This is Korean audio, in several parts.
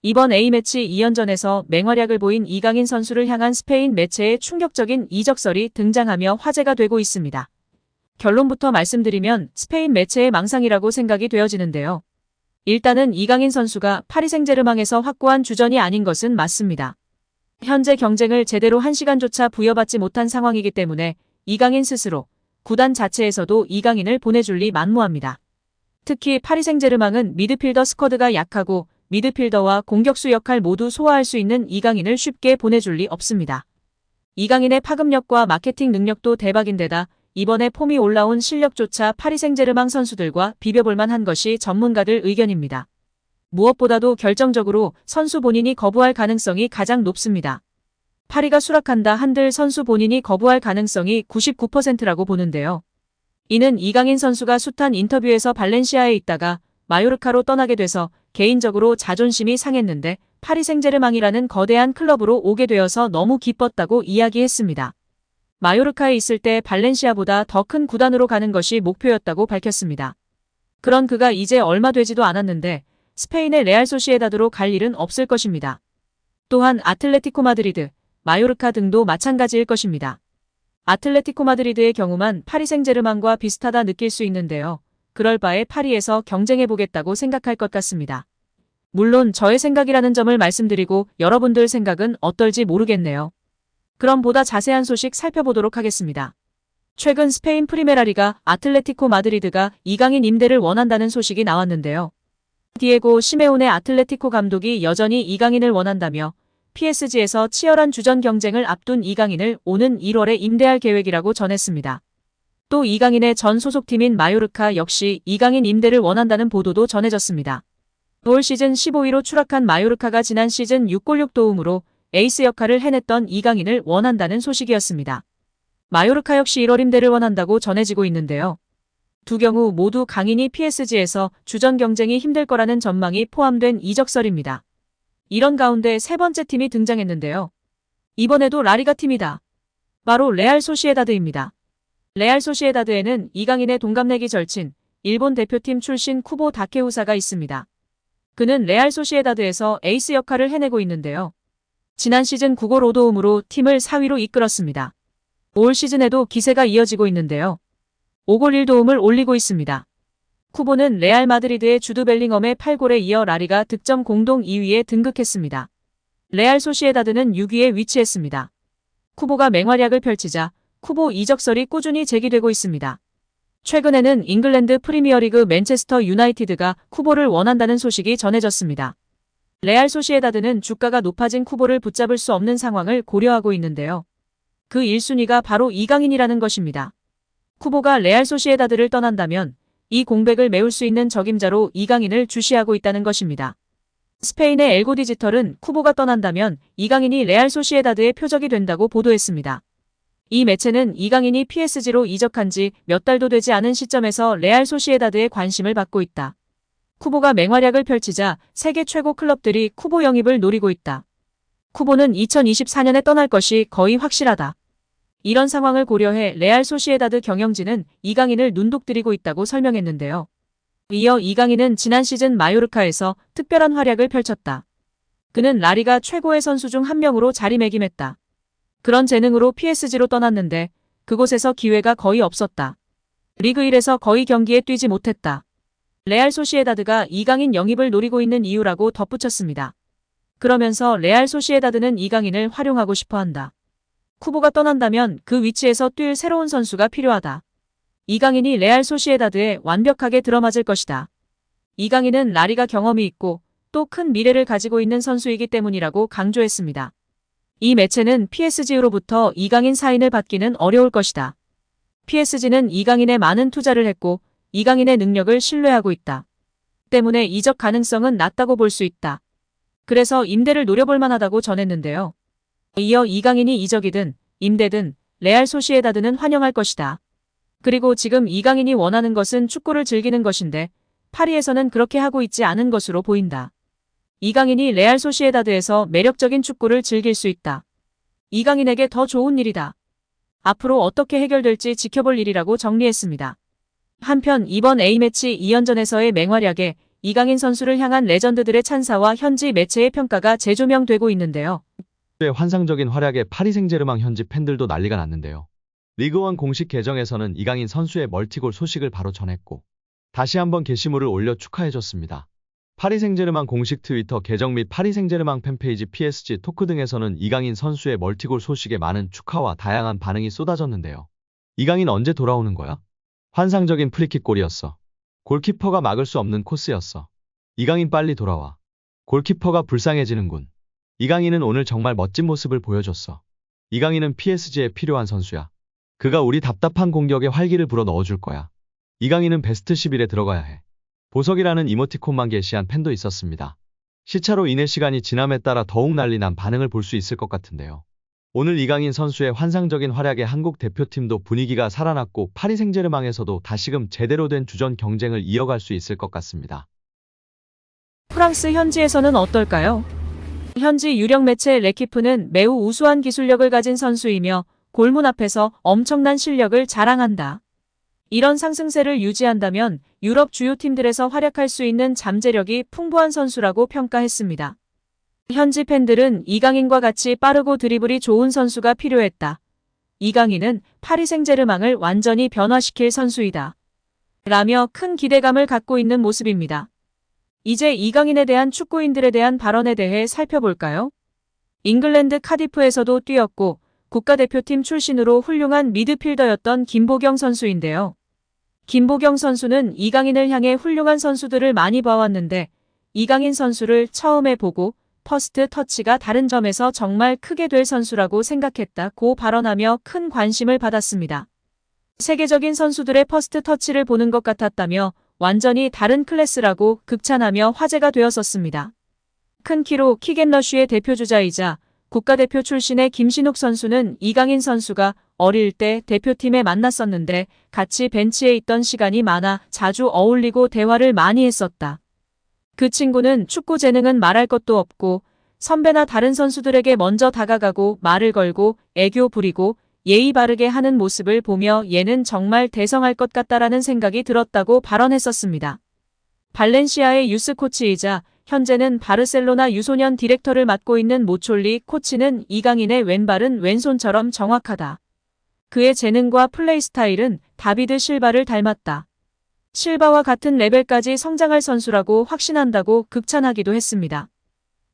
이번 A매치 2연전에서 맹활약을 보인 이강인 선수를 향한 스페인 매체의 충격적인 이적설이 등장하며 화제가 되고 있습니다. 결론부터 말씀드리면 스페인 매체의 망상이라고 생각이 되어지는데요. 일단은 이강인 선수가 파리 생제르맹에서 확고한 주전이 아닌 것은 맞습니다. 현재 경쟁을 제대로 한 시간조차 부여받지 못한 상황이기 때문에 이강인 스스로 구단 자체에서도 이강인을 보내줄 리 만무합니다. 특히 파리 생제르맹은 미드필더 스쿼드가 약하고 미드필더와 공격수 역할 모두 소화할 수 있는 이강인을 쉽게 보내줄 리 없습니다. 이강인의 파급력과 마케팅 능력도 대박인데다 이번에 폼이 올라온 실력조차 파리 생제르맹 선수들과 비벼볼 만한 것이 전문가들 의견입니다. 무엇보다도 결정적으로 선수 본인이 거부할 가능성이 가장 높습니다. 파리가 수락한다 한들 선수 본인이 거부할 가능성이 99%라고 보는데요. 이는 이강인 선수가 숱한 인터뷰에서 발렌시아에 있다가 마요르카로 떠나게 돼서 개인적으로 자존심이 상했는데 파리 생제르맹이라는 거대한 클럽으로 오게 되어서 너무 기뻤다고 이야기했습니다. 마요르카에 있을 때 발렌시아보다 더 큰 구단으로 가는 것이 목표였다고 밝혔습니다. 그런 그가 이제 얼마 되지도 않았는데 스페인의 레알 소시에다드로 갈 일은 없을 것입니다. 또한 아틀레티코 마드리드, 마요르카 등도 마찬가지일 것입니다. 아틀레티코 마드리드의 경우만 파리 생제르맹과 비슷하다 느낄 수 있는데요. 그럴 바에 파리에서 경쟁해보겠다고 생각할 것 같습니다. 물론 저의 생각이라는 점을 말씀드리고 여러분들 생각은 어떨지 모르겠네요. 그럼 보다 자세한 소식 살펴보도록 하겠습니다. 최근 스페인 프리메라리가 아틀레티코 마드리드가 이강인 임대를 원한다는 소식이 나왔는데요. 디에고 시메오네 아틀레티코 감독이 여전히 이강인을 원한다며 PSG에서 치열한 주전 경쟁을 앞둔 이강인을 오는 1월에 임대할 계획이라고 전했습니다. 또 이강인의 전 소속팀인 마요르카 역시 이강인 임대를 원한다는 보도도 전해졌습니다. 올 시즌 15위로 추락한 마요르카가 지난 시즌 6골 6도움으로 에이스 역할을 해냈던 이강인을 원한다는 소식이었습니다. 마요르카 역시 1월 임대를 원한다고 전해지고 있는데요. 두 경우 모두 강인이 PSG에서 주전 경쟁이 힘들 거라는 전망이 포함된 이적설입니다. 이런 가운데 세 번째 팀이 등장했는데요. 이번에도 라리가 팀이다. 바로 레알 소시에다드입니다. 레알 소시에다드에는 이강인의 동갑내기 절친, 일본 대표팀 출신 쿠보 다케우사가 있습니다. 그는 레알 소시에다드에서 에이스 역할을 해내고 있는데요. 지난 시즌 9골 5도움으로 팀을 4위로 이끌었습니다. 올 시즌에도 기세가 이어지고 있는데요. 5골 1도움을 올리고 있습니다. 쿠보는 레알 마드리드의 주드 벨링엄의 8골에 이어 라리가 득점 공동 2위에 등극했습니다. 레알 소시에다드는 6위에 위치했습니다. 쿠보가 맹활약을 펼치자 쿠보 이적설이 꾸준히 제기되고 있습니다. 최근에는 잉글랜드 프리미어리그 맨체스터 유나이티드가 쿠보를 원한다는 소식이 전해졌습니다. 레알 소시에다드는 주가가 높아진 쿠보를 붙잡을 수 없는 상황을 고려하고 있는데요. 그 1순위가 바로 이강인이라는 것입니다. 쿠보가 레알 소시에다드를 떠난다면 이 공백을 메울 수 있는 적임자로 이강인을 주시하고 있다는 것입니다. 스페인의 엘고 디지털은 쿠보가 떠난다면 이강인이 레알 소시에다드의 표적이 된다고 보도했습니다. 이 매체는 이강인이 PSG로 이적한 지 몇 달도 되지 않은 시점에서 레알 소시에다드에 관심을 받고 있다. 쿠보가 맹활약을 펼치자 세계 최고 클럽들이 쿠보 영입을 노리고 있다. 쿠보는 2024년에 떠날 것이 거의 확실하다. 이런 상황을 고려해 레알 소시에다드 경영진은 이강인을 눈독들이고 있다고 설명했는데요. 이어 이강인은 지난 시즌 마요르카에서 특별한 활약을 펼쳤다. 그는 라리가 최고의 선수 중 한 명으로 자리매김했다. 그런 재능으로 PSG로 떠났는데 그곳에서 기회가 거의 없었다. 리그 1에서 거의 경기에 뛰지 못했다. 레알 소시에다드가 이강인 영입을 노리고 있는 이유라고 덧붙였습니다. 그러면서 레알 소시에다드는 이강인을 활용하고 싶어한다. 쿠보가 떠난다면 그 위치에서 뛸 새로운 선수가 필요하다. 이강인이 레알 소시에다드에 완벽하게 들어맞을 것이다. 이강인은 라리가 경험이 있고 또 큰 미래를 가지고 있는 선수이기 때문이라고 강조했습니다. 이 매체는 PSG로부터 이강인 사인을 받기는 어려울 것이다. PSG는 이강인에 많은 투자를 했고 이강인의 능력을 신뢰하고 있다. 때문에 이적 가능성은 낮다고 볼 수 있다. 그래서 임대를 노려볼 만하다고 전했는데요. 이어 이강인이 이적이든 임대든 레알 소시에다드는 환영할 것이다. 그리고 지금 이강인이 원하는 것은 축구를 즐기는 것인데 파리에서는 그렇게 하고 있지 않은 것으로 보인다. 이강인이 레알 소시에다드에서 매력적인 축구를 즐길 수 있다. 이강인에게 더 좋은 일이다. 앞으로 어떻게 해결될지 지켜볼 일이라고 정리했습니다. 한편 이번 A매치 2연전에서의 맹활약에 이강인 선수를 향한 레전드들의 찬사와 현지 매체의 평가가 재조명되고 있는데요. 환상적인 활약에 파리 생제르맹 현지 팬들도 난리가 났는데요. 리그원 공식 계정에서는 이강인 선수의 멀티골 소식을 바로 전했고 다시 한번 게시물을 올려 축하해줬습니다. 파리 생제르맹 공식 트위터 계정 및 파리 생제르맹 팬페이지 PSG 토크 등에서는 이강인 선수의 멀티골 소식에 많은 축하와 다양한 반응이 쏟아졌는데요. 이강인 언제 돌아오는 거야? 환상적인 프리킥 골이었어. 골키퍼가 막을 수 없는 코스였어. 이강인 빨리 돌아와. 골키퍼가 불쌍해지는군. 이강인은 오늘 정말 멋진 모습을 보여줬어. 이강인은 PSG에 필요한 선수야. 그가 우리 답답한 공격에 활기를 불어 넣어줄 거야. 이강인은 베스트 11에 들어가야 해. 보석이라는 이모티콘만 게시한 팬도 있었습니다. 시차로 인해 시간이 지남에 따라 더욱 난리 난 반응을 볼 수 있을 것 같은데요. 오늘 이강인 선수의 환상적인 활약에 한국 대표팀도 분위기가 살아났고 파리 생제르맹에서도 다시금 제대로 된 주전 경쟁을 이어갈 수 있을 것 같습니다. 프랑스 현지에서는 어떨까요? 현지 유력 매체 레키프는 매우 우수한 기술력을 가진 선수이며 골문 앞에서 엄청난 실력을 자랑한다. 이런 상승세를 유지한다면 유럽 주요 팀들에서 활약할 수 있는 잠재력이 풍부한 선수라고 평가했습니다. 현지 팬들은 이강인과 같이 빠르고 드리블이 좋은 선수가 필요했다. 이강인은 파리 생제르맹을 완전히 변화시킬 선수이다. 라며 큰 기대감을 갖고 있는 모습입니다. 이제 이강인에 대한 축구인들에 대한 발언에 대해 살펴볼까요? 잉글랜드 카디프에서도 뛰었고 국가대표팀 출신으로 훌륭한 미드필더였던 김보경 선수인데요. 김보경 선수는 이강인을 향해 훌륭한 선수들을 많이 봐왔는데 이강인 선수를 처음에 보고 퍼스트 터치가 다른 점에서 정말 크게 될 선수라고 생각했다고 발언하며 큰 관심을 받았습니다. 세계적인 선수들의 퍼스트 터치를 보는 것 같았다며 완전히 다른 클래스라고 극찬하며 화제가 되었었습니다. 큰 키로 킥앤러쉬의 대표주자이자 국가대표 출신의 김신욱 선수는 이강인 선수가 어릴 때 대표팀에 만났었는데 같이 벤치에 있던 시간이 많아 자주 어울리고 대화를 많이 했었다. 그 친구는 축구 재능은 말할 것도 없고 선배나 다른 선수들에게 먼저 다가가고 말을 걸고 애교 부리고 예의 바르게 하는 모습을 보며 얘는 정말 대성할 것 같다라는 생각이 들었다고 발언했었습니다. 발렌시아의 유스 코치이자 현재는 바르셀로나 유소년 디렉터를 맡고 있는 모촐리 코치는 이강인의 왼발은 왼손처럼 정확하다. 그의 재능과 플레이 스타일은 다비드 실바를 닮았다. 실바와 같은 레벨까지 성장할 선수라고 확신한다고 극찬하기도 했습니다.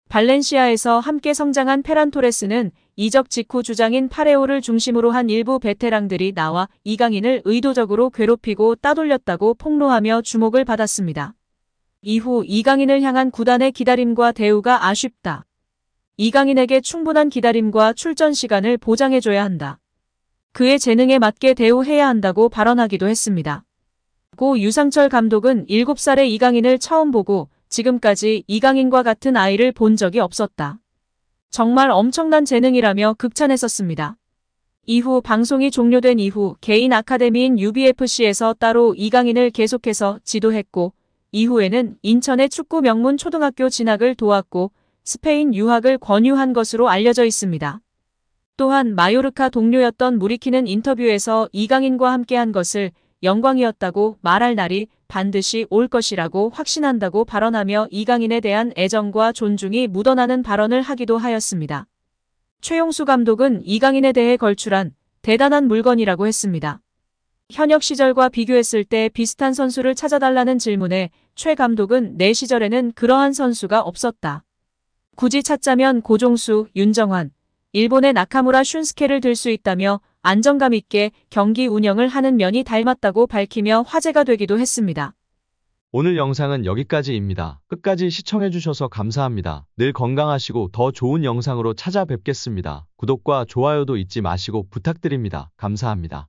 발렌시아에서 함께 성장한 페란 토레스는 이적 직후 주장인 파레오를 중심으로 한 일부 베테랑들이 나와 이강인을 의도적으로 괴롭히고 따돌렸다고 폭로하며 주목을 받았습니다. 이후 이강인을 향한 구단의 기다림과 대우가 아쉽다. 이강인에게 충분한 기다림과 출전 시간을 보장해줘야 한다. 그의 재능에 맞게 대우해야 한다고 발언하기도 했습니다. 고 유상철 감독은 7살의 이강인을 처음 보고 지금까지 이강인과 같은 아이를 본 적이 없었다. 정말 엄청난 재능이라며 극찬했었습니다. 이후 방송이 종료된 이후 개인 아카데미인 UBFC에서 따로 이강인을 계속해서 지도했고 이후에는 인천의 축구 명문 초등학교 진학을 도왔고 스페인 유학을 권유한 것으로 알려져 있습니다. 또한 마요르카 동료였던 무리키는 인터뷰에서 이강인과 함께한 것을 영광이었다고 말할 날이 반드시 올 것이라고 확신한다고 발언하며 이강인에 대한 애정과 존중이 묻어나는 발언을 하기도 하였습니다. 최용수 감독은 이강인에 대해 걸출한 대단한 물건이라고 했습니다. 현역 시절과 비교했을 때 비슷한 선수를 찾아달라는 질문에 최 감독은 내 시절에는 그러한 선수가 없었다. 굳이 찾자면 고종수, 윤정환, 일본의 나카무라 슌스케를 들 수 있다며 안정감 있게 경기 운영을 하는 면이 닮았다고 밝히며 화제가 되기도 했습니다. 오늘 영상은 여기까지입니다. 끝까지 시청해주셔서 감사합니다. 늘 건강하시고 더 좋은 영상으로 찾아뵙겠습니다. 구독과 좋아요도 잊지 마시고 부탁드립니다. 감사합니다.